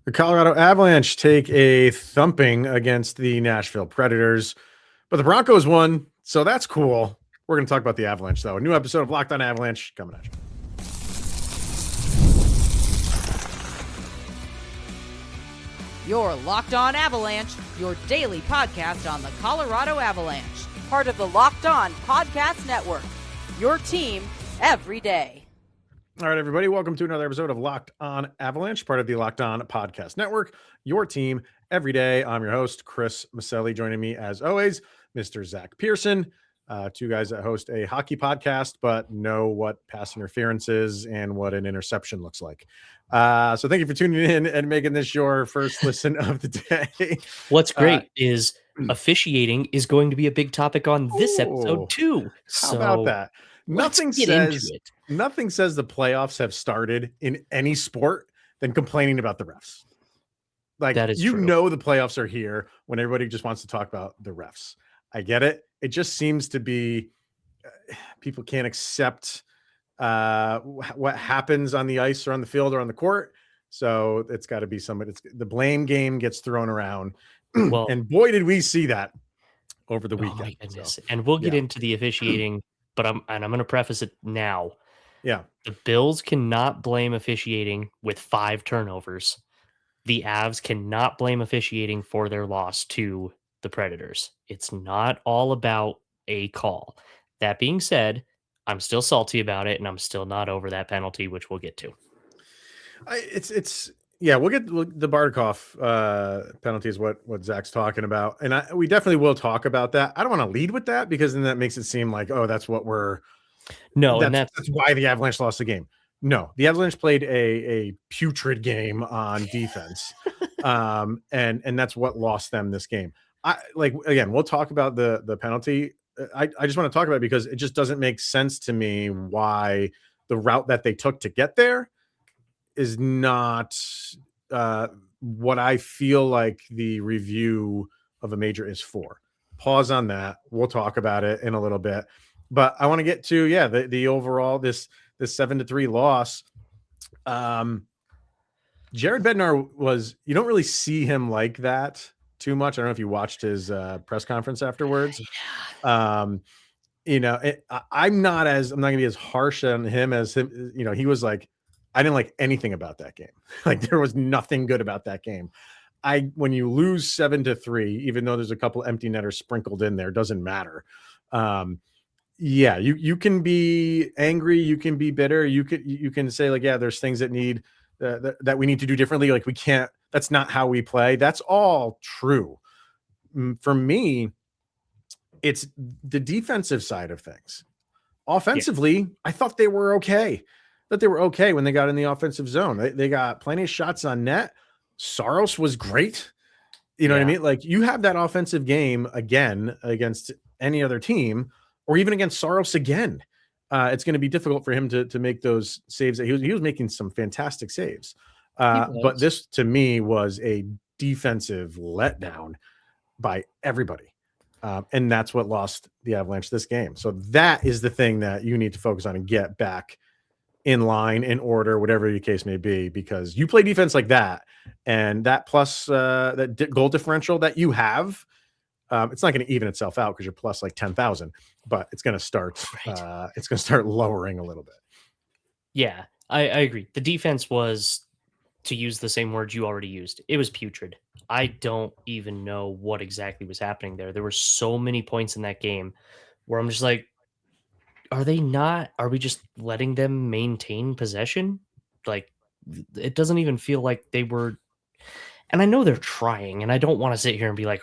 The Colorado Avalanche take a thumping against the Nashville Predators, but the Broncos won, so that's cool. We're going to talk about the Avalanche, though. A new episode of Locked on Avalanche coming at you. You're Locked on Avalanche, your daily podcast on the Colorado Avalanche. Part of the Locked on Podcast Network. Your team every day. All right, everybody, welcome to another episode of Locked on Avalanche, part of the Locked on Podcast Network, your team every day. I'm your host, Chris Micieli. Joining me, as always, Mr. Zach Pearson, two guys that host a hockey podcast, but know what pass interference is and what an interception looks like. So thank you for tuning in and making this your first listen of the day. What's great is officiating is going to be a big topic on this episode too. How about that? Nothing says the playoffs have started in any sport than complaining about the refs. Like, that is you true. know, the playoffs are here when everybody just wants to talk about the refs. I get it. It just seems to be people can't accept what happens on the ice or on the field or on the court. So it's got to be somebody. The blame game gets thrown around. Well, and boy, did we see that over the weekend. Oh my goodness. So, and we'll get into the officiating, but I'm going to preface it now. Yeah. The Bills cannot blame officiating with 5 turnovers. The Avs cannot blame officiating for their loss to the Predators. It's not all about a call. That being said, I'm still salty about it, and I'm still not over that penalty, which we'll get to. We'll get the Bardakov penalty is what Zach's talking about. And we definitely will talk about that. I don't want to lead with that because then that makes it seem like, oh, that's what we're. No, that's why the Avalanche lost the game. No, the Avalanche played a putrid game on defense. And that's what lost them this game. We'll talk about the penalty. I just want to talk about it because it just doesn't make sense to me why the route that they took to get there is not what I feel like the review of a major is for. Pause on that. We'll talk about it in a little bit, but I want to get to the overall this 7-3 loss. Jared Bednar you don't really see him like that too much. I don't know if you watched his press conference afterwards. I'm not going to be as harsh on him as him. He was like, I didn't like anything about that game. Like, there was nothing good about that game. When you lose 7-3, even though there's a couple empty netters sprinkled in there, doesn't matter. You can be angry, you can be bitter, you can say like, yeah, there's things that need that we need to do differently. Like, we can't. That's not how we play. That's all true. For me, it's the defensive side of things. Offensively, I thought they were okay. When they got in the offensive zone. They got plenty of shots on net. Saros was great. You know what I mean? Like, you have that offensive game again against any other team, or even against Saros again. It's going to be difficult for him to make those saves. He was making some fantastic saves. But this, to me, was a defensive letdown by everybody. And that's what lost the Avalanche this game. So that is the thing that you need to focus on and get back in line, in order, whatever the case may be, because you play defense like that, and that plus that goal differential that you have, it's not going to even itself out because you're plus like 10,000, but it's going to start. It's going to start lowering a little bit. Yeah, I agree. The defense was, to use the same words you already used, it was putrid. I don't even know what exactly was happening there. There were so many points in that game where I'm just like, are we just letting them maintain possession? Like, it doesn't even feel like they were. And I know they're trying, and I don't want to sit here and be like,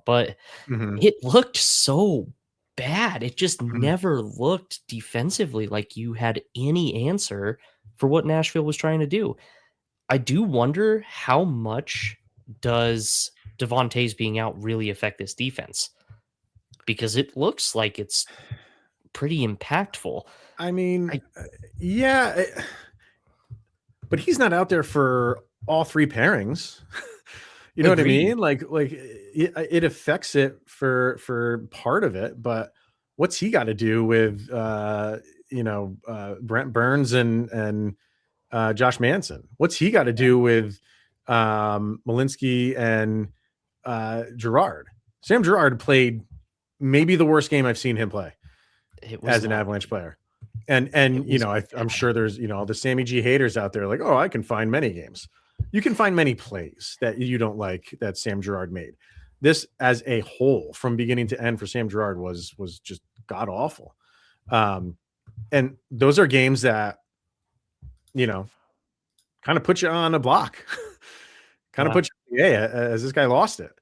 but it looked so bad. It just never looked defensively like you had any answer for what Nashville was trying to do. I do wonder how much does Devontae's being out really affect this defense? Because it looks like it's pretty impactful. I mean, but he's not out there for all 3 pairings. You know what I mean? Like it affects it for part of it, but what's he got to do with Brent Burns and Josh Manson? What's he got to do with Malinsky and Girard. Sam Girard played maybe the worst game I've seen him play as an Avalanche player. And I'm sure there's all the Sammy G haters out there like, oh, I can find many games. You can find many plays that you don't like that Sam Girard made. This as a whole, from beginning to end for Sam Girard was just god awful. And those are games that kind of put you on a block. Put you, as this guy lost it.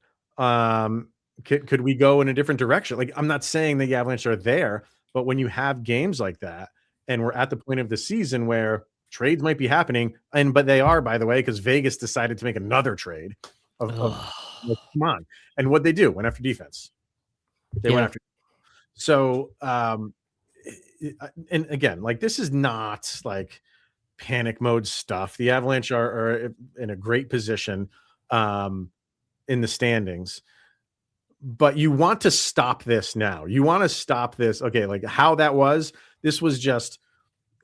Could we go in a different direction? Like, I'm not saying the Avalanche are there, but when you have games like that, and we're at the point of the season where trades might be happening, but they are, by the way, because Vegas decided to make another trade. Come on, and what they do went after defense. They went after. So, and again, like, this is not like panic mode stuff. The Avalanche are in a great position in the standings. But you want to stop this now. You want to stop this. Okay, like how that was. This was just,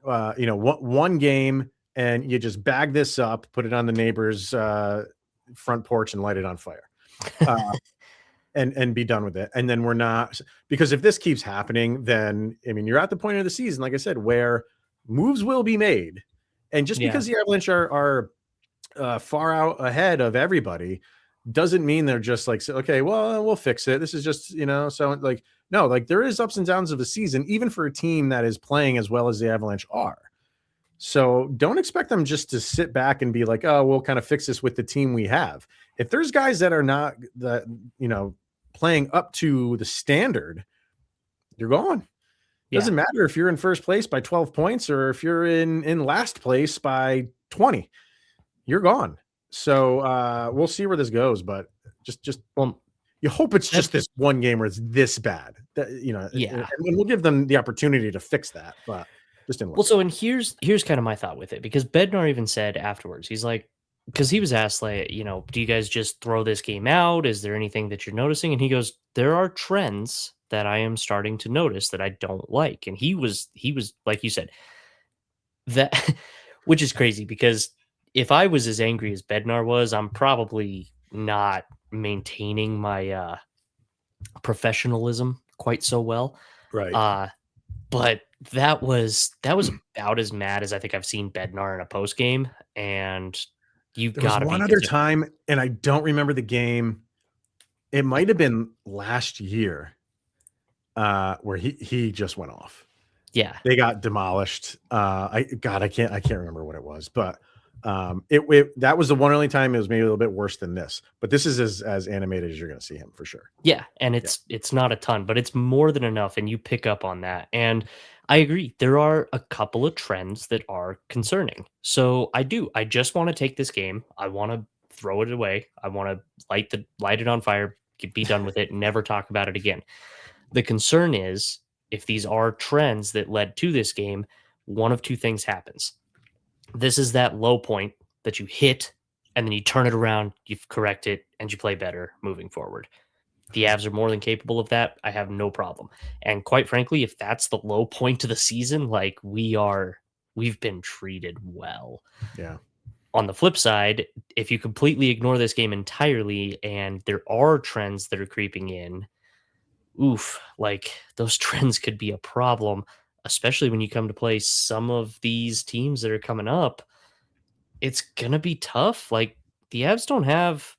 one game, and you just bag this up, put it on the neighbor's front porch, and light it on fire, and be done with it. And then we're not, because if this keeps happening, then you're at the point of the season, like I said, where moves will be made, and just because the Avalanche are far out ahead of everybody doesn't mean they're just like, okay, well, we'll fix it. This is just, so like, no, like there is ups and downs of the season, even for a team that is playing as well as the Avalanche are. So don't expect them just to sit back and be like, oh, we'll kind of fix this with the team we have. If there's guys that are not playing up to the standard, you're gone. Doesn't matter if you're in first place by 12 points or if you're in last place by 20, you're gone. So we'll see where this goes, but just you hope it's just this one game where it's this bad. And we'll give them the opportunity to fix that, but just didn't. So and here's kind of my thought with it, because Bednar even said afterwards, he's like, because he was asked, like, do you guys just throw this game out? Is there anything that you're noticing? And he goes, there are trends that I am starting to notice that I don't like. And he was like you said, that, which is crazy, because if I was as angry as Bednar was, I'm probably not maintaining my professionalism quite so well. Right. But that was about as mad as I think I've seen Bednar in a post game. And you got one other time, and I don't remember the game. It might have been last year, where he just went off. Yeah, they got demolished. I can't remember what it was, but that was the one only time it was maybe a little bit worse than this. But this is as animated as you're going to see him for sure. Yeah, and it's not a ton, but it's more than enough, and you pick up on that. And I agree, there are a couple of trends that are concerning. So I just want to take this game. I want to throw it away. I want to light it on fire, be done with it, and never talk about it again. The concern is, if these are trends that led to this game, one of two things happens. This is that low point that you hit, and then you turn it around, you correct it, and you play better moving forward. The Avs are more than capable of that. I have no problem. And quite frankly, if that's the low point of the season, like we've been treated well. Yeah. On the flip side, if you completely ignore this game entirely and there are trends that are creeping in, like those trends could be a problem, especially when you come to play some of these teams that are coming up. It's going to be tough. Like, the Avs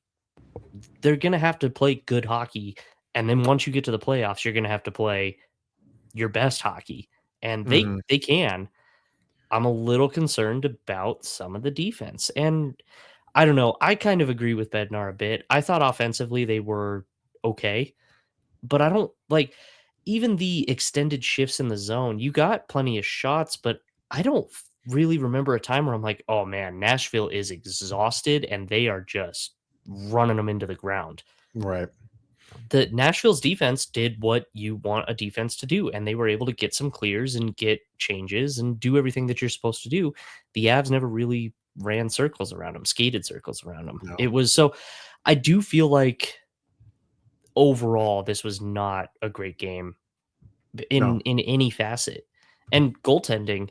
they're going to have to play good hockey. And then once you get to the playoffs, you're going to have to play your best hockey. And they can. I'm a little concerned about some of the defense. And I don't know. I kind of agree with Bednar a bit. I thought offensively they were okay. But I don't like even the extended shifts in the zone. You got plenty of shots, but I don't really remember a time where I'm like, oh man, Nashville is exhausted and they are just running them into the ground. Right. The Nashville's defense did what you want a defense to do, and they were able to get some clears and get changes and do everything that you're supposed to do. The Avs never really ran circles around them, skated circles around them. No. It was so I do feel like overall this was not a great game in any facet. And goaltending,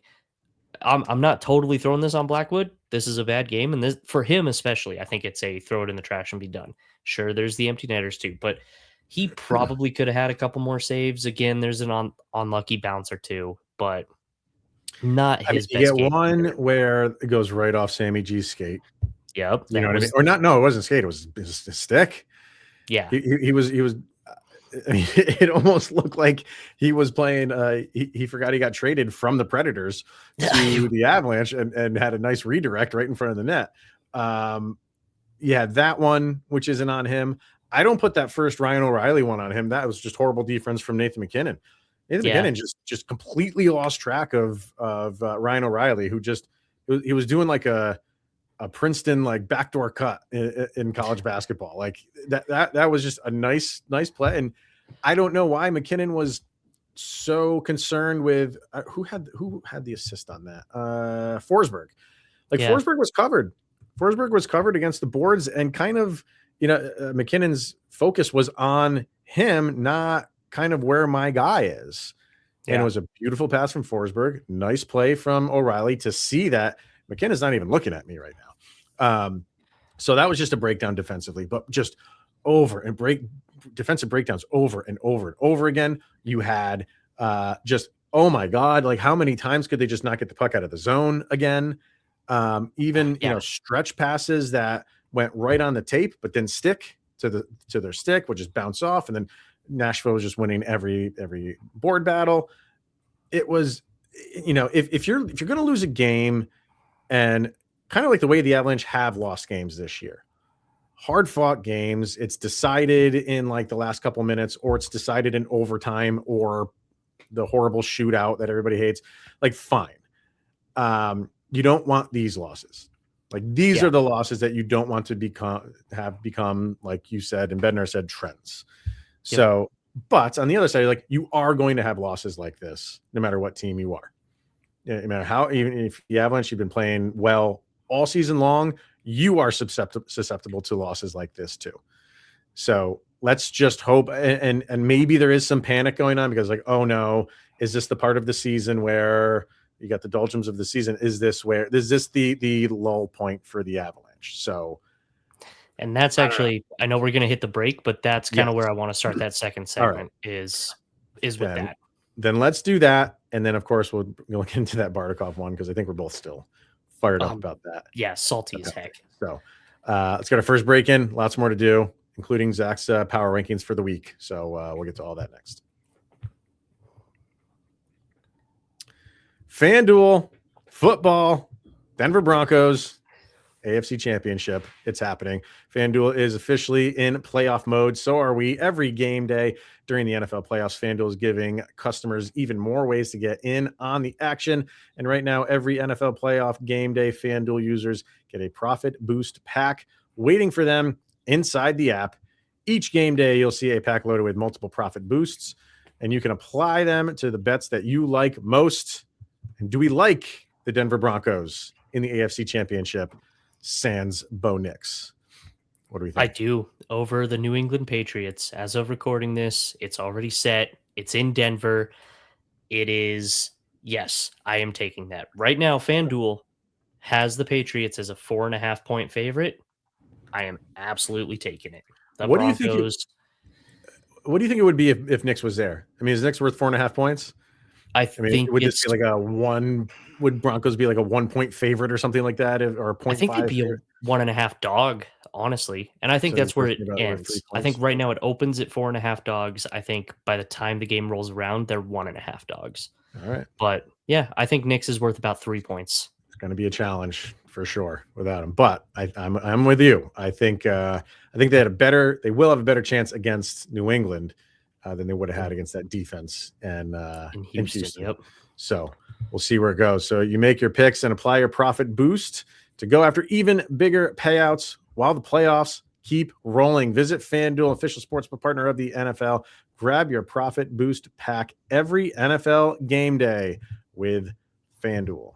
I'm not totally throwing this on Blackwood. this is a bad game. And this, for him especially, I think it's a throw it in the trash and be done. Sure, there's the empty netters too, but he probably could have had a couple more saves. Again, there's an unlucky bounce or two, but not his you best get game one either. where it goes right off Sammy G's skate. Yep. You know what I mean? Or not? No, it wasn't skate. It was his stick. Yeah. He was. I mean, it almost looked like he was playing. He forgot he got traded from the Predators to the Avalanche and had a nice redirect right in front of the net. Yeah, that one, which isn't on him. I don't put that first Ryan O'Reilly one on him. That was just horrible defense from Nathan MacKinnon. MacKinnon just completely lost track of Ryan O'Reilly, who he was doing like a Princeton like backdoor cut in college basketball. Like that was just a nice play. And I don't know why MacKinnon was so concerned with who had the assist on that. Forsberg. Forsberg was covered. Forsberg was covered against the boards, and kind of, MacKinnon's focus was on him, not kind of where my guy is. Yeah. And it was a beautiful pass from Forsberg. Nice play from O'Reilly to see that MacKinnon's not even looking at me right now. So that was just a breakdown defensively, but just defensive breakdowns over and over and over again. You had just, oh my God, like how many times could they just not get the puck out of the zone again? Stretch passes that went right on the tape, but then stick to their stick, would just bounce off. And then Nashville was just winning every board battle. It was, if you're going to lose a game, and kind of like the way the Avalanche have lost games this year, hard fought games, it's decided in like the last couple minutes, or it's decided in overtime, or the horrible shootout that everybody hates. Like, fine. You don't want these losses. Like, these are the losses that you don't want to become, like you said, and Bednar said, trends. Yep. So, but on the other side, like, you are going to have losses like this, no matter what team you are. No matter how, even if the Avalanche, you've been playing well all season long, you are susceptible to losses like this too. So let's just hope, and maybe there is some panic going on, because like, oh no, is this the part of the season where you got the doldrums of the season? Is this the lull point for the Avalanche? So, and that's actually, I know we're going to hit the break, but that's kind of where I want to start that second segment. Right. is with that. Then let's do that. And then of course we'll look into that Bardakov one, because I think we're both still fired up about that. Yeah. Salty as heck. So let's get our first break in. Lots more to do, including Zach's power rankings for the week. So we'll get to all that next. FanDuel, football, Denver Broncos, AFC Championship. It's happening. FanDuel is officially in playoff mode. So are we. Every game day during the NFL playoffs, FanDuel is giving customers even more ways to get in on the action. And right now, every NFL playoff game day, FanDuel users get a profit boost pack waiting for them inside the app. Each game day, you'll see a pack loaded with multiple profit boosts, and you can apply them to the bets that you like most. And do we like the Denver Broncos in the AFC Championship? Sans Bo Nix. What do we think? I do. Over the New England Patriots. As of recording this, it's already set. It's in Denver. It is, yes, I am taking that. Right now, FanDuel has the Patriots as a 4.5-point favorite. I am absolutely taking it. What do you think it would be if Nix was there? I mean, is Nix worth 4.5 points? I think would this be like a one? Would Broncos be like a 1-point favorite or something like that, or a 0.5? I think it'd be a 1.5 dog, honestly, and I think that's where it ends. I think right now it opens at 4.5 dogs. I think by the time the game rolls around, they're 1.5 dogs. All right, but yeah, I think Nix is worth about 3 points. It's going to be a challenge for sure without him, but I'm with you. I think they will have a better chance against New England than they would have had against that defense and in Houston. Yep. So we'll see where it goes. So you make your picks and apply your profit boost to go after even bigger payouts while the playoffs keep rolling. Visit FanDuel, official sportsbook partner of the NFL. Grab your profit boost pack every NFL game day with FanDuel.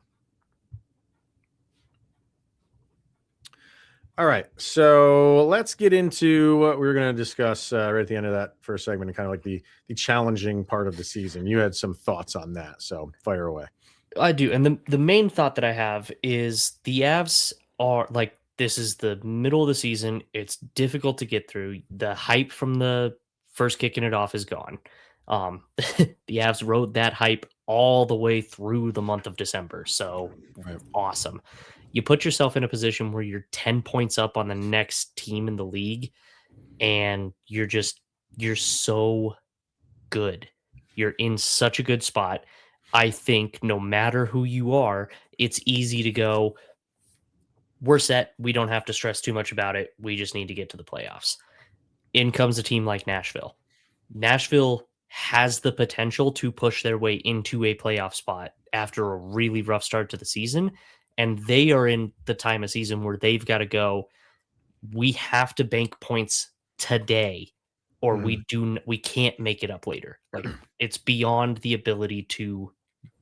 All right, so let's get into what we were going to discuss right at the end of that first segment, and kind of like the challenging part of the season. You had some thoughts on that, so fire away. I do. And the main thought that I have is the Avs are like, this is the middle of the season. It's difficult to get through. The hype from the first kicking it off is gone. The Avs rode that hype all the way through the month of December. So awesome. You put yourself in a position where you're 10 points up on the next team in the league, and you're so good. You're in such a good spot. I think no matter who you are, it's easy to go, we're set. We don't have to stress too much about it. We just need to get to the playoffs. In comes a team like Nashville. Nashville has the potential to push their way into a playoff spot after a really rough start to the season. And they are in the time of season where they've got to go, we have to bank points today, or we can't make it up later. Like, it's beyond the ability to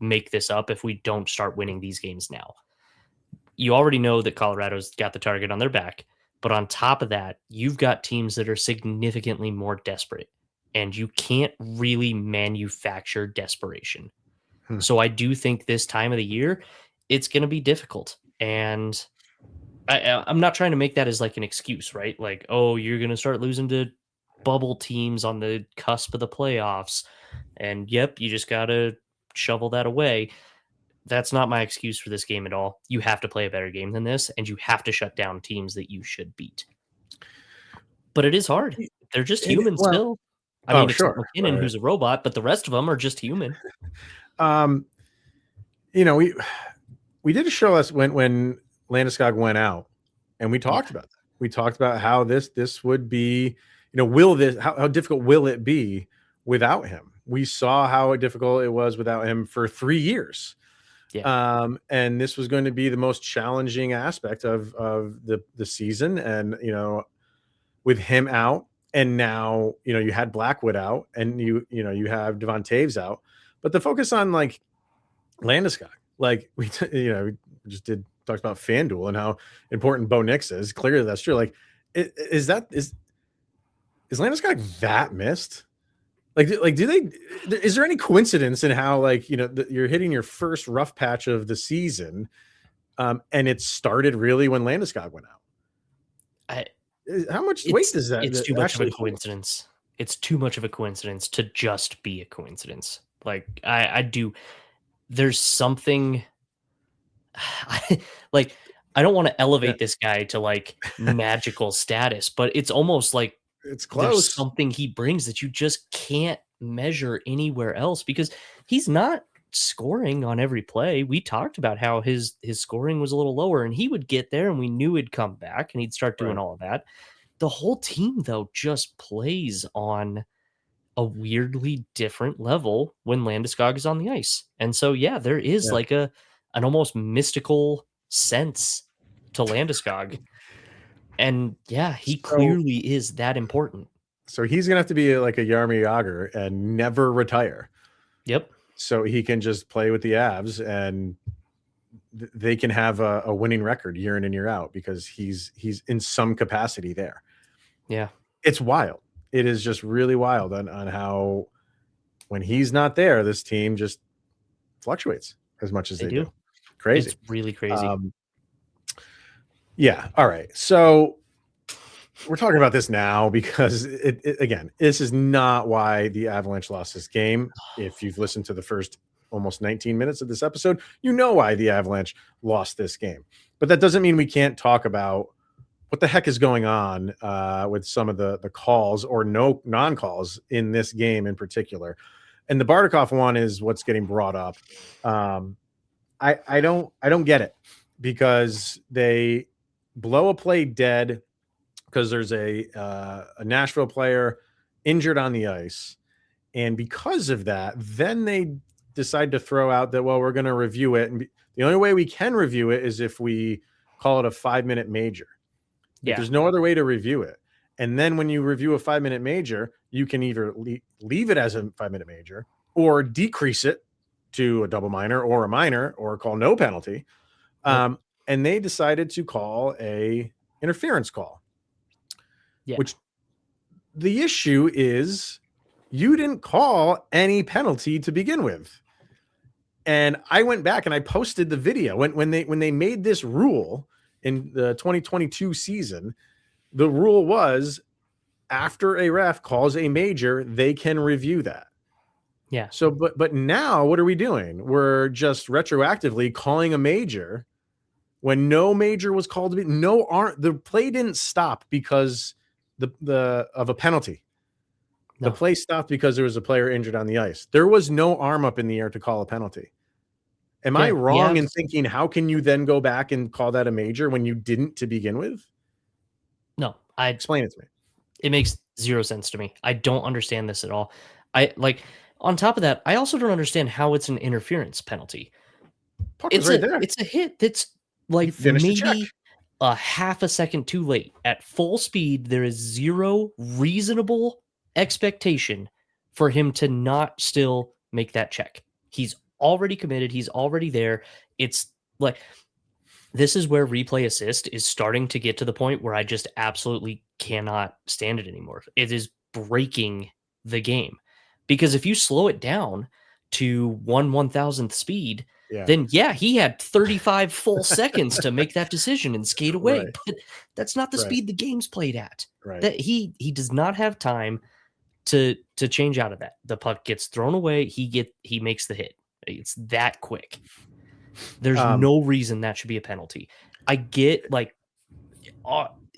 make this up if we don't start winning these games now. You already know that Colorado's got the target on their back, but on top of that, you've got teams that are significantly more desperate, and you can't really manufacture desperation. So I do think this time of the year, it's going to be difficult. And I'm not trying to make that as like an excuse, right? Like, oh, you're going to start losing to bubble teams on the cusp of the playoffs. And yep, you just got to shovel that away. That's not my excuse for this game at all. You have to play a better game than this, and you have to shut down teams that you should beat. But it is hard. They're just human still. I mean, except MacKinnon, who's a robot, but the rest of them are just human. You know, we did a show us when Landeskog went out, and we talked about that. We talked about how this would be, you know, how difficult will it be without him? We saw how difficult it was without him for 3 years. Yeah. And this was going to be the most challenging aspect of the season. And, you know, with him out, and now, you know, you had Blackwood out, and you have Devon Taves out, but the focus on like Landeskog, like we just talked about FanDuel and how important Bo Nix is. Clearly that's true. Like, is Landeskog that missed? Is there any coincidence in how, like, you know, you're hitting your first rough patch of the season, and it started really when Landeskog went out? How much weight does that? It's too much of a coincidence. It's too much of a coincidence to just be a coincidence. Like, I do. There's something. I don't want to elevate this guy to like magical status, but it's almost like it's close. There's something he brings that you just can't measure anywhere else, because he's not scoring on every play. We talked about how his scoring was a little lower, and he would get there, and we knew he'd come back and he'd start doing all of that. The whole team, though, just plays on a weirdly different level when Landeskog is on the ice. And so, yeah, there is like an almost mystical sense to Landeskog. And yeah, he clearly is that important. So he's going to have to be like a Jaromir Jagr and never retire. Yep. So he can just play with the Avs, and they can have a winning record year in and year out because he's in some capacity there. Yeah. It's wild. It is just really wild on how when he's not there, this team just fluctuates as much as they do. Crazy. It's really crazy. Yeah. All right. So we're talking about this now because again, this is not why the Avalanche lost this game. If you've listened to the first almost 19 minutes of this episode, you know why the Avalanche lost this game. But that doesn't mean we can't talk about what the heck is going on with some of the calls or no non-calls in this game in particular. And the Bardakov one is what's getting brought up. I don't get it, because they blow a play dead because there's a Nashville player injured on the ice. And because of that, then they decide to throw out that, well, we're going to review it. And the only way we can review it is if we call it a 5-minute major. Yeah. There's no other way to review it. And then when you review a 5-minute major, you can either leave it as a 5-minute major or decrease it to a double minor or a minor or call no penalty. And they decided to call a interference call, which the issue is you didn't call any penalty to begin with. And I went back and I posted the video when they made this rule in the 2022 season. The rule was after a ref calls a major, they can review that. Yeah. So, but now what are we doing? We're just retroactively calling a major when no major was called. The play didn't stop because of a penalty. No. The play stopped because there was a player injured on the ice. There was no arm up in the air to call a penalty. Am I wrong in thinking, how can you then go back and call that a major when you didn't to begin with? No, Explain it to me. It makes zero sense to me. I don't understand this at all. On top of that, I also don't understand how it's an interference penalty. It's right there. It's a hit that's like maybe a half a second too late. At full speed, there is zero reasonable expectation for him to not still make that check. He's already committed. He's already there. It's like, this is where replay assist is starting to get to the point where I just absolutely cannot stand it anymore. It is breaking the game, because if you slow it down to 1/1000th speed, then he had 35 full seconds to make that decision and skate away. Right. But that's not the speed the game's played at. Right. That he does not have time to change out of that. The puck gets thrown away. He makes the hit. It's that quick. There's no reason that should be a penalty. I get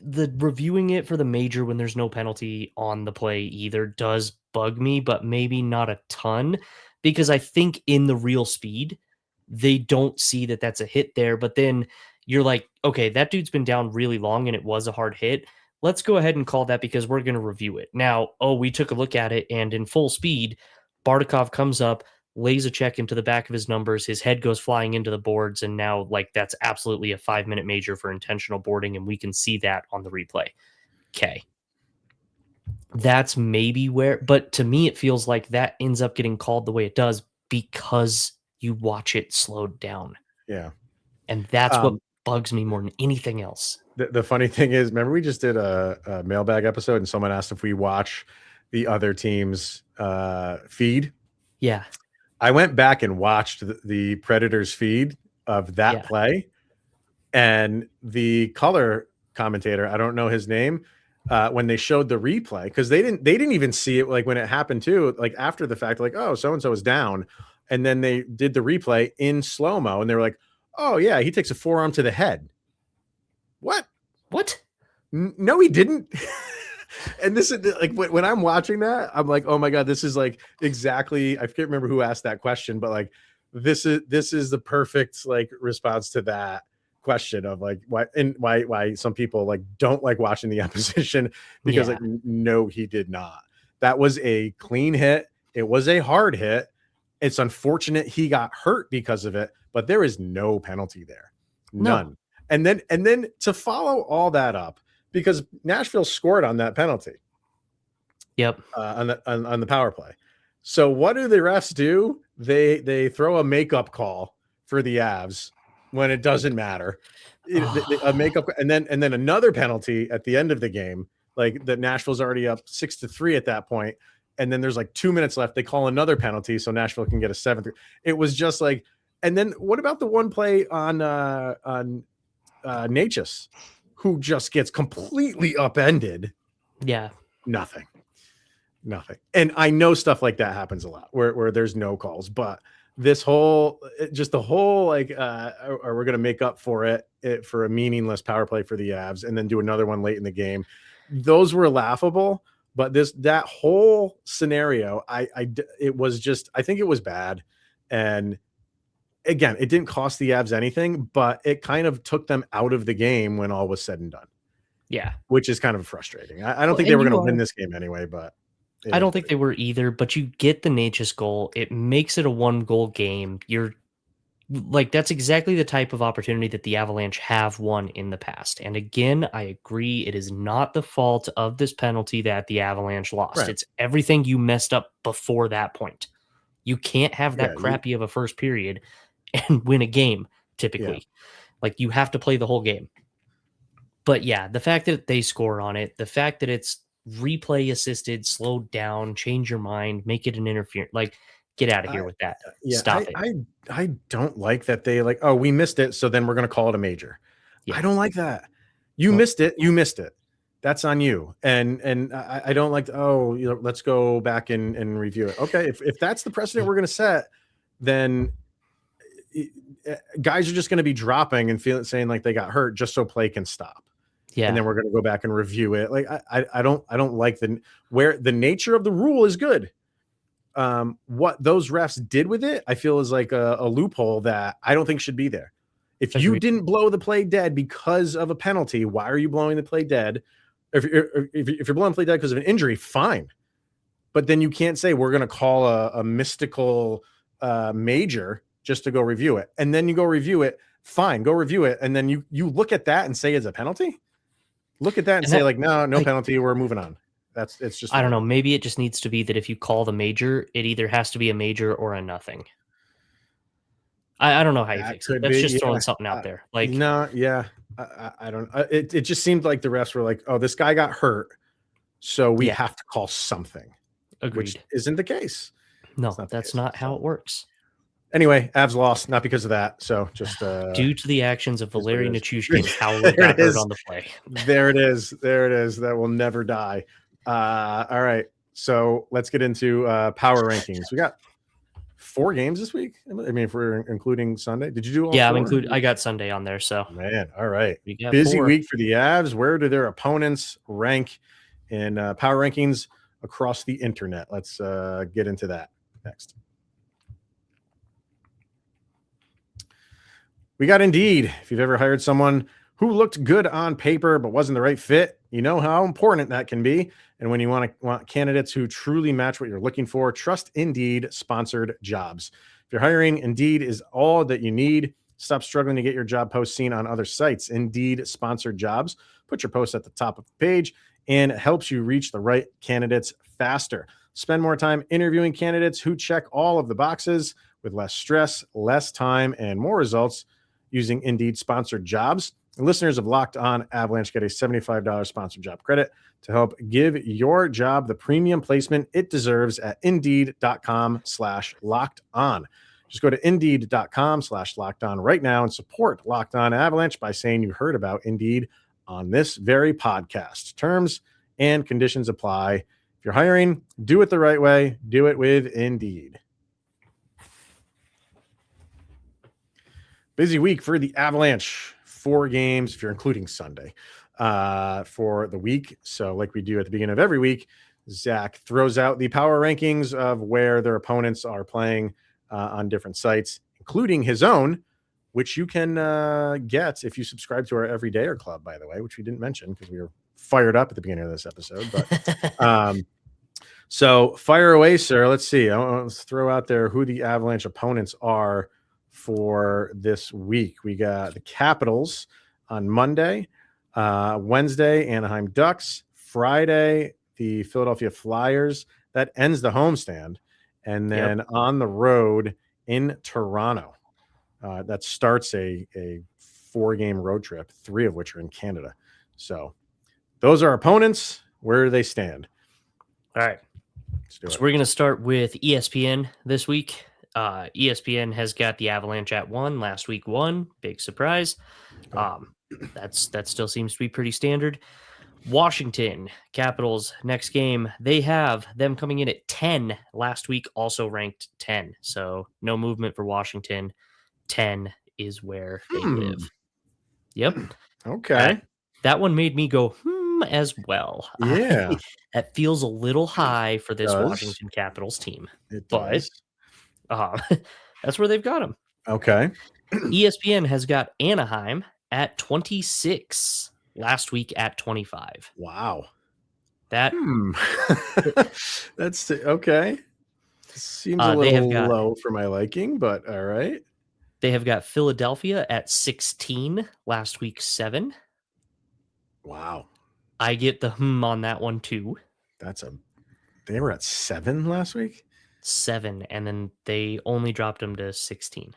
the reviewing it for the major when there's no penalty on the play either does bug me, but maybe not a ton, because I think in the real speed, they don't see that that's a hit there. But then you're like, okay, that dude's been down really long and it was a hard hit. Let's go ahead and call that because we're going to review it. Now, we took a look at it, and in full speed, Bardakov comes up, lays a check into the back of his numbers. His head goes flying into the boards. And now that's absolutely a 5-minute major for intentional boarding. And we can see that on the replay. Okay. That's maybe but to me, it feels like that ends up getting called the way it does because you watch it slowed down. Yeah. And that's what bugs me more than anything else. The funny thing is, remember we just did a mailbag episode and someone asked if we watch the other team's feed. Yeah. I went back and watched the Predators feed of that play, and the color commentator, I don't know his name, when they showed the replay, because they didn't even see it like when it happened too, like after the fact, like, oh, so-and-so is down. And then they did the replay in slow-mo and they were like, oh yeah, he takes a forearm to the head. What? No, he didn't. And this is like when I'm watching that, I'm like, oh my God, this is like exactly, I can't remember who asked that question, but like this is the perfect like response to that question of like why some people like don't like watching the opposition, because like, no, he did not. That was a clean hit. It was a hard hit. It's unfortunate he got hurt because of it, but there is no penalty there. None. No. And then to follow all that up, because Nashville scored on that penalty. Yep. On the power play. So what do the refs do? They throw a makeup call for the Avs when it doesn't matter. A makeup, and then another penalty at the end of the game, like that Nashville's already up 6-3 at that point. And then there's like 2 minutes left. They call another penalty so Nashville can get a 7th. It was just like, and then what about the one play on Natchez, who just gets completely upended? Yeah. Nothing. And I know stuff like that happens a lot where there's no calls, but this whole, just the whole, like, or we're going to make up for it for a meaningless power play for the Avs and then do another one late in the game. Those were laughable, but that whole scenario, it was just, I think it was bad. And again, it didn't cost the Avs anything, but it kind of took them out of the game when all was said and done. Yeah. Which is kind of frustrating. I don't think they were going to win this game anyway, but I don't think they were either, but you get the Natchez goal. It makes it a 1-goal game. You're like, that's exactly the type of opportunity that the Avalanche have won in the past. And again, I agree. It is not the fault of this penalty that the Avalanche lost. Right. It's everything you messed up before that point. You can't have that crappy of a first period and win a game typically. Yeah. Like, you have to play the whole game. But yeah, the fact that they score on it, the fact that it's replay assisted, slowed down, change your mind, make it an interference. Like, Get out of here with that. Yeah, Stop it. I don't like that they like, oh, we missed it, so then we're gonna call it a major. Yeah. I don't like that. You missed it. You missed it. That's on you. And I don't like, oh, let's go back and review it. Okay, if that's the precedent we're gonna set, then guys are just gonna be dropping and saying like they got hurt just so play can stop. Yeah. And then we're gonna go back and review it. Like I don't like where the nature of the rule is good. What those refs did with it, I feel is like a loophole that I don't think should be there. If you didn't blow the play dead because of a penalty, why are you blowing the play dead? If you're blowing the play dead because of an injury, fine. But then you can't say we're going to call a mystical major just to go review it. And then you go review it, fine, go review it. And then you look at that and say it's a penalty. Look at that and say like, no penalty, we're moving on. It's just, I don't know. Maybe it just needs to be that if you call the major, it either has to be a major or a nothing. I don't know how you fix it. That's just throwing something out there. Like, no, yeah, I don't. It just seemed like the refs were like, oh, this guy got hurt, so we have to call something. Agreed. Which isn't the case. No, that's not how it works. Anyway, Avs lost, not because of that. So just due to the actions of Valeri Nichushkin, Howler got hurt on the play. There it is. That will never die. All right, so let's get into power rankings. We got 4 games this week. I mean, if we're including Sunday, did you do all 4? I got Sunday on there. So man, all right, busy 4. Week for the Avs. Where do their opponents rank in power rankings across the internet? Let's get into that next. We got Indeed. If you've ever hired someone who looked good on paper but wasn't the right fit, you know how important that can be. And when you want candidates who truly match what you're looking for, trust Indeed sponsored jobs. If you're hiring, Indeed is all that you need. Stop struggling to get your job post seen on other sites. Indeed sponsored jobs. Put your post at the top of the page and it helps you reach the right candidates faster. Spend more time interviewing candidates who check all of the boxes with less stress, less time, and more results using Indeed sponsored jobs. And listeners of Locked On Avalanche get a $75 sponsored job credit to help give your job the premium placement it deserves at Indeed.com/locked-on. Just go to Indeed.com/locked-on right now and support Locked On Avalanche by saying you heard about Indeed on this very podcast. Terms and conditions apply. If you're hiring, do it the right way. Do it with Indeed. Busy week for the Avalanche. 4 games, if you're including Sunday, for the week. So like we do at the beginning of every week, Zach throws out the power rankings of where their opponents are playing on different sites, including his own, which you can get if you subscribe to our Everydayer Club, by the way, which we didn't mention because we were fired up at the beginning of this episode. But so fire away, sir. Let's see. Let's throw out there who the Avalanche opponents are for this week. We got the Capitals on Monday, Wednesday, Anaheim Ducks, Friday, the Philadelphia Flyers. That ends the homestand. And then on the road in Toronto, that starts a 4-game road trip, 3 of which are in Canada. So those are opponents. Where do they stand? All right. So we're going to start with ESPN this week. ESPN has got the Avalanche at 1, last week 1, big surprise. That still seems to be pretty standard. Washington Capitals next game, they have them coming in at 10, last week also ranked 10, so no movement for Washington. 10 is where they live. Yep. Okay. That one made me go as well. Yeah. That feels a little high for this Washington Capitals team. It does. That's where they've got them. Okay. ESPN has got Anaheim at 26, last week at 25. Wow. That that's okay. Seems a little low for my liking, but all right. They have got Philadelphia at 16, last week 7. Wow. I get the on that one too. They were at 7 last week. 7, and then they only dropped them to 16.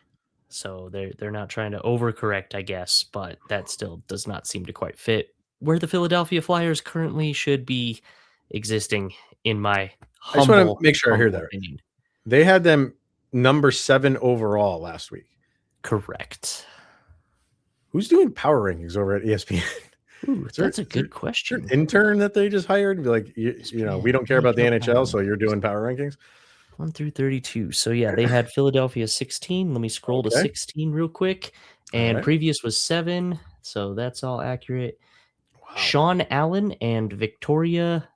So they're not trying to overcorrect, I guess, but that still does not seem to quite fit where the Philadelphia Flyers currently should be existing, in my humble, I just want to make sure I hear that opinion. They had them number 7 overall last week. Correct. Who's doing power rankings over at ESPN? Ooh, that's a good question. Is there an intern that they just hired? Be like, you know, we don't care about the NHL, so you're doing power rankings. 1 through 32. So yeah, they had Philadelphia 16. Let me scroll to 16 real quick. And previous was 7. So that's all accurate. Wow. Sean Allen and Victoria.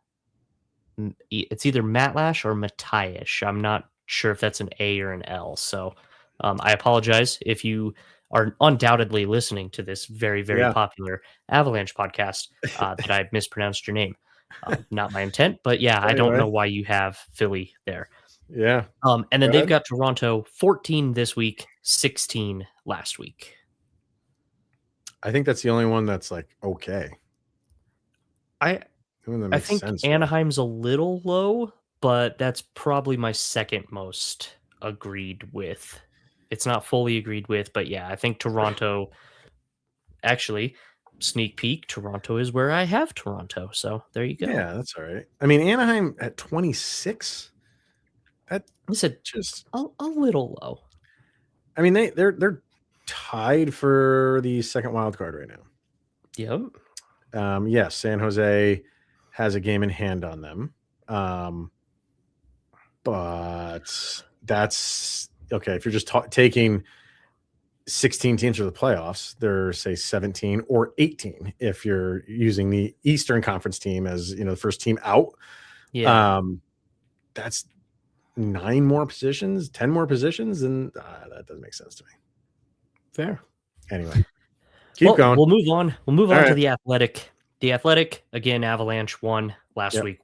It's either Matlash or Matiash. I'm not sure if that's an A or an L. So I apologize if you are undoubtedly listening to this very, very popular Avalanche podcast that I mispronounced your name. Not my intent, but yeah, anyway. I don't know why you have Philly there. Yeah. And then they've got Toronto 14 this week, 16 last week. I think that's the only one that's like okay. I think Anaheim's a little low, but that's probably my second most agreed with. It's not fully agreed with, but yeah, I think Toronto, actually, sneak peek, Toronto is where I have Toronto. So there you go. Yeah, that's all right. I mean, Anaheim at 26. That is just a little low. I mean, they're tied for the second wild card right now. Yep. Yes, San Jose has a game in hand on them. But that's okay. If you're just taking 16 teams for the playoffs, they're say 17 or 18 if you're using the Eastern Conference team as, you know, the first team out. Yeah. That's 9 more positions, 10 more positions, and that doesn't make sense to me. Fair. Anyway, keep going. We'll move on. We'll move on to the Athletic. The Athletic, again, Avalanche won last week.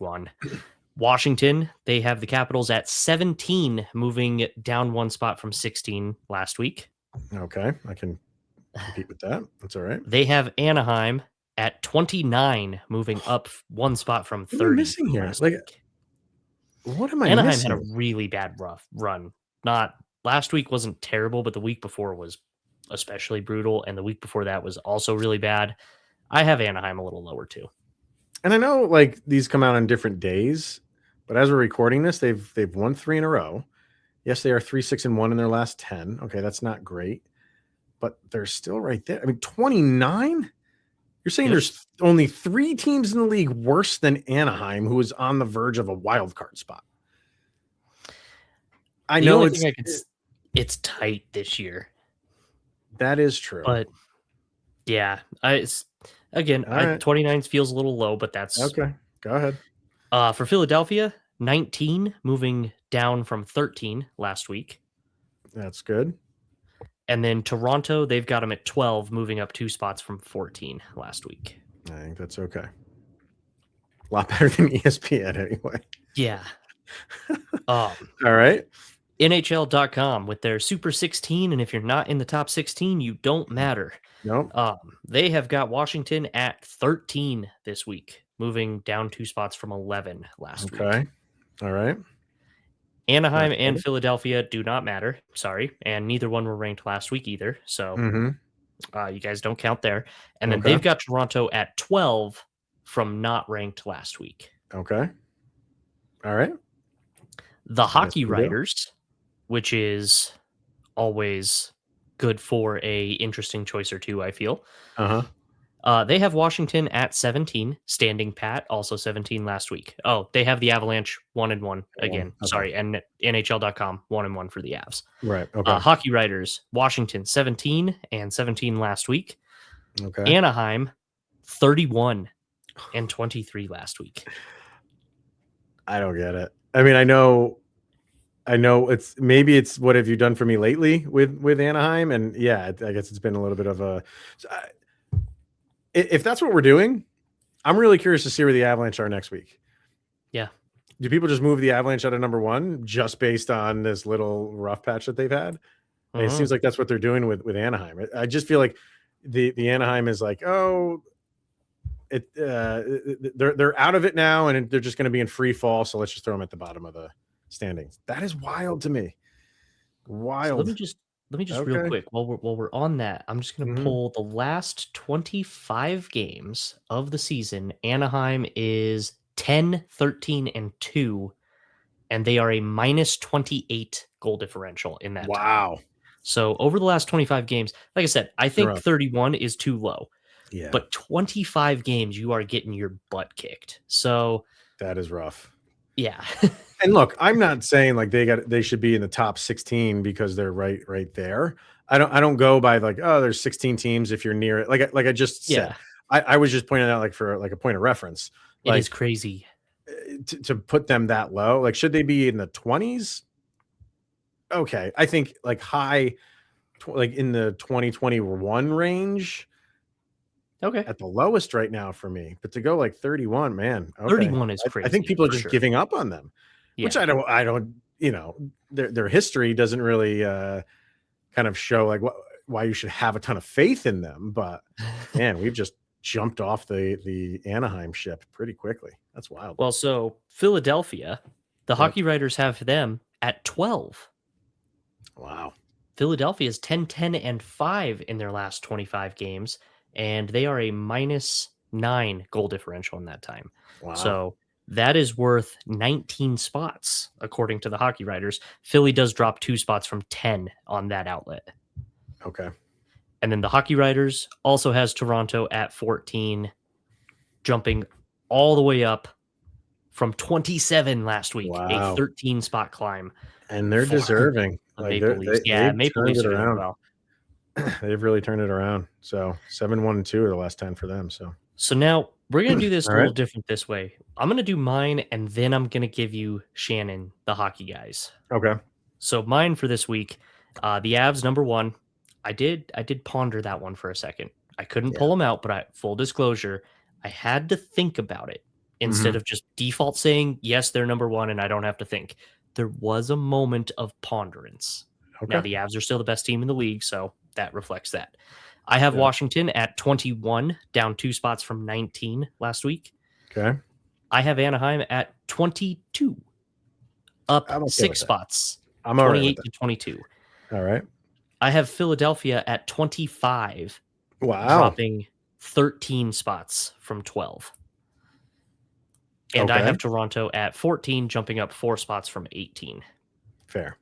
Washington, they have the Capitals at 17, moving down 1 spot from 16 last week. Okay, I can compete with that. That's all right. They have Anaheim at 29, moving up 1 spot from 30. What am I missing here? What am I Anaheim missing? had a really bad run. Not last week wasn't terrible, but the week before was especially brutal, and the week before that was also really bad. I have Anaheim a little lower too. And I know like these come out on different days, but as we're recording this, they've won 3 in a row. Yes, they are 3-6-1 in their last 10. Okay, that's not great, but they're still right there. I mean, 29? You're saying there's only 3 teams in the league worse than Anaheim, who is on the verge of a wild card spot. I know it's tight this year. That is true. But yeah, 29 feels a little low, but that's okay. Go ahead. For Philadelphia, 19, moving down from 13 last week. That's good. And then Toronto, they've got them at 12, moving up 2 spots from 14 last week. I think that's okay. A lot better than ESPN anyway. Yeah. All right. NHL.com with their Super 16, and if you're not in the top 16, you don't matter. Nope. They have got Washington at 13 this week, moving down 2 spots from 11 last week. Okay. All right. Anaheim and Philadelphia do not matter. Sorry. And neither one were ranked last week either. So you guys don't count there. And then they've got Toronto at 12 from not ranked last week. Okay. All right. The Hockey Writers, which is always good for a interesting choice or two, I feel. They have Washington at 17, standing pat, also 17 last week. Oh, they have the Avalanche 1-1 again. Okay. Sorry, and NHL.com 1-1 for the Avs. Right. Okay. Hockey Writers, Washington 17 and 17 last week. Okay. Anaheim 31 and 23 last week. I don't get it. I mean, I know it's what have you done for me lately with Anaheim, and yeah, I guess it's been a little bit of a. If that's what we're doing, I'm really curious to see where the Avalanche are next week. Yeah. Do people just move the Avalanche out of number 1 just based on this little rough patch that they've had? It seems like that's what they're doing with Anaheim. I just feel like the Anaheim is like, they're out of it now, and they're just going to be in free fall. So let's just throw them at the bottom of the standings. That is wild to me. Wild. So let me just real quick while we're on that, I'm just going to pull the last 25 games of the season. Anaheim is 10, 13, and 2, and they are a minus 28 goal differential in that time. Wow. So over the last 25 games, like I said, I think Rough. 31 is too low. Yeah. But 25 games, you are getting your butt kicked. So that is rough. Yeah. And look, I'm not saying like they should be in the top 16 because they're right there. I don't go by like, oh, there's 16 teams if you're near it. Like I just said, I was just pointing out like for like a point of reference. Like, it is crazy to put them that low. Like, should they be in the 20s? Okay, I think like high, like in the 2021 range. Okay, at the lowest right now for me. But to go like 31, man, okay. 31 is crazy. I think people are just giving up on them, which I don't. You know, their history doesn't really kind of show like why you should have a ton of faith in them. But man, we've just jumped off the Anaheim ship pretty quickly. That's wild. Well, so Philadelphia, the Hockey Writers have them at 12. Wow. Philadelphia is 10-10-5 in their last 25 games, and they are a minus 9 goal differential in that time. Wow. So that is worth 19 spots, according to the Hockey Writers. Philly does drop 2 spots from 10 on that outlet. Okay. And then the Hockey Writers also has Toronto at 14, jumping all the way up from 27 last week, a 13-spot climb. And they're deserving. Like Maple Leafs. Maple Leafs are doing well. They've really turned it around. So 7-1-2 are the last 10 for them. So now we're going to do this a little different this way. I'm going to do mine, and then I'm going to give you Shannon, the hockey guys. Okay. So mine for this week, the Avs, number 1. I did ponder that one for a second. I couldn't pull them out, but full disclosure, I had to think about it instead of just default saying, yes, they're number 1, and I don't have to think. There was a moment of ponderance. Okay. Now, the Avs are still the best team in the league, so that reflects that. I have Washington at 21, down 2 spots from 19 last week. Okay. I have Anaheim at 22, up 6 spots. I'm 28 to 22. All right. I have Philadelphia at 25. Wow. Dropping 13 spots from 12. And I have Toronto at 14, jumping up 4 spots from 18. Fair.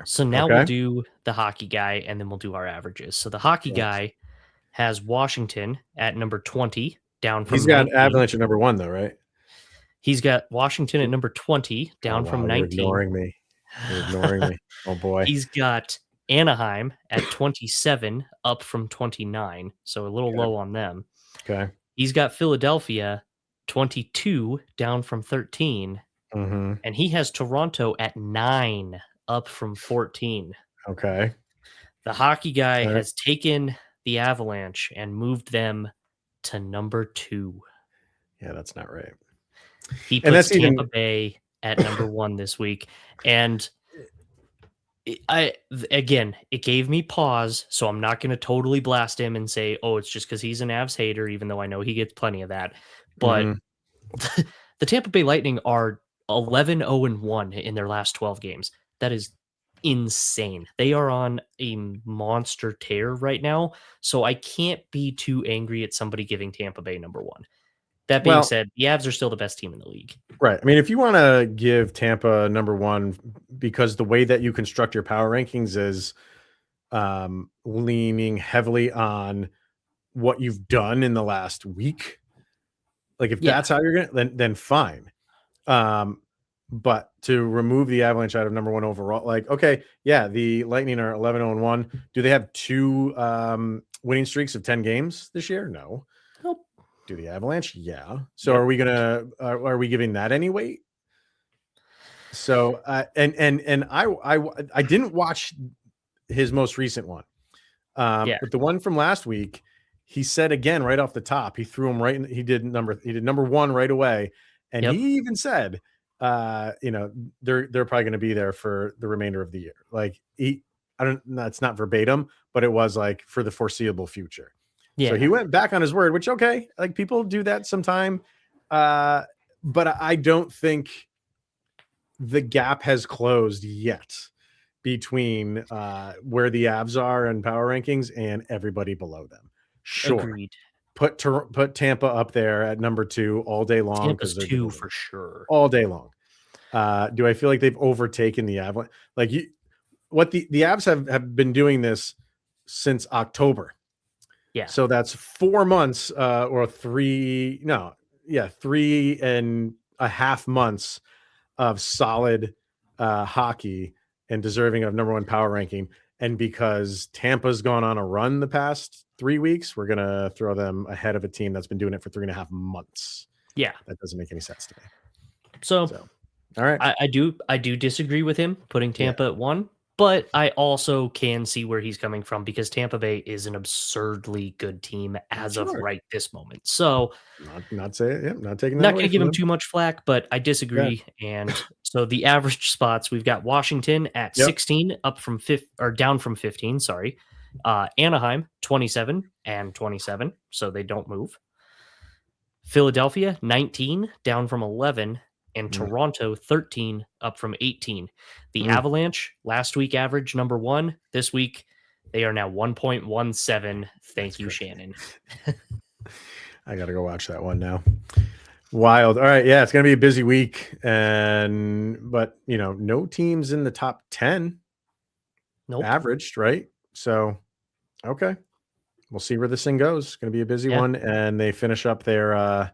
So now we'll do the hockey guy, and then we'll do our averages. So the hockey guy has Washington at number 20, down from 19. He's got Avalanche at number 1, though, right? He's got Washington at number 20, down from 19. You're ignoring me. Oh, boy. He's got Anaheim at 27, up from 29, so a little low on them. Okay. He's got Philadelphia 22, down from 13, and he has Toronto at 9, up from 14. Okay. The hockey guy has taken the Avalanche and moved them to number 2. Yeah, that's not right. He puts Tampa Bay at number 1 this week, and it gave me pause, so I'm not going to totally blast him and say, oh, it's just because he's an Avs hater, even though I know he gets plenty of that. But the Tampa Bay Lightning are 11-0-1 in their last 12 games. That is insane. They are on a monster tear right now, so I can't be too angry at somebody giving Tampa Bay number 1. That being said, the Avs are still the best team in the league. Right. I mean, if you want to give Tampa number 1, because the way that you construct your power rankings is leaning heavily on what you've done in the last week. Like if that's how you're going to, then fine. But to remove the Avalanche out of number 1 overall, like, okay, the Lightning are 11-0-1. Do they have 2 winning streaks of 10 games this year? No. Nope. Do the Avalanche? Yeah. So are we giving that any weight? So and I didn't watch his most recent one. But the one from last week, he said again right off the top, he threw him right in, he did number 1 right away, and he even said they're probably going to be there for the remainder of the year. Like it's not verbatim, but it was like for the foreseeable future. Yeah. So he went back on his word, which, like people do that sometime. But I don't think the gap has closed yet between where the Avs are in power rankings and everybody below them. Sure. Agreed. Put Tampa up there at number 2 all day long. Tampa's 2 for sure. All day long. Do I feel like they've overtaken the Avalanche? Like the Avs have been doing this since October. Yeah. So that's 4 months or 3.5 months of solid hockey and deserving of number one power ranking. And because Tampa's gone on a run the past 3 weeks, we're going to throw them ahead of a team that's been doing it for 3.5 months. Yeah. That doesn't make any sense to me. So all right. I do disagree with him putting Tampa at 1, but I also can see where he's coming from because Tampa Bay is an absurdly good team as of right this moment. So not taking that not going to give him them. too much flack, but I disagree. Yeah. And so the average spots, we've got Washington at 16 up from down from 15. Sorry. Anaheim 27 and 27. So they don't move. Philadelphia 19 down from 11. And Toronto 13 up from 18. The Avalanche last week average number 1. This week they are now 1.17. Thank you, Shannon. I got to go watch that one now. Wild. All right, yeah, it's gonna be a busy week, but no teams in the top 10 averaged, right? So, okay, we'll see where this thing goes. It's gonna be a busy one, and they finish up their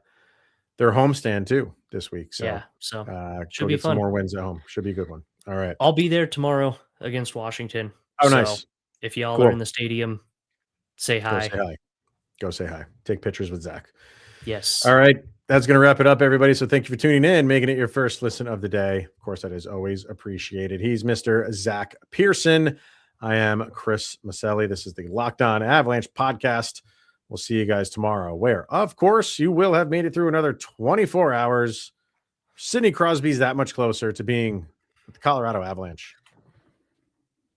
homestand too this week. So should be fun. Some more wins at home. Should be a good one. All right. I'll be there tomorrow against Washington. Oh, nice. If y'all are in the stadium, say hi. Go say hi. Take pictures with Zach. Yes. All right. That's going to wrap it up, everybody. So thank you for tuning in, making it your first listen of the day. Of course, that is always appreciated. He's Mr. Zach Pearson. I am Chris Micieli. This is the Locked On Avalanche podcast. We'll see you guys tomorrow, where, of course, you will have made it through another 24 hours. Sidney Crosby's that much closer to being with the Colorado Avalanche.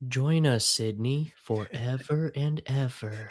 Join us, Sidney, forever and ever.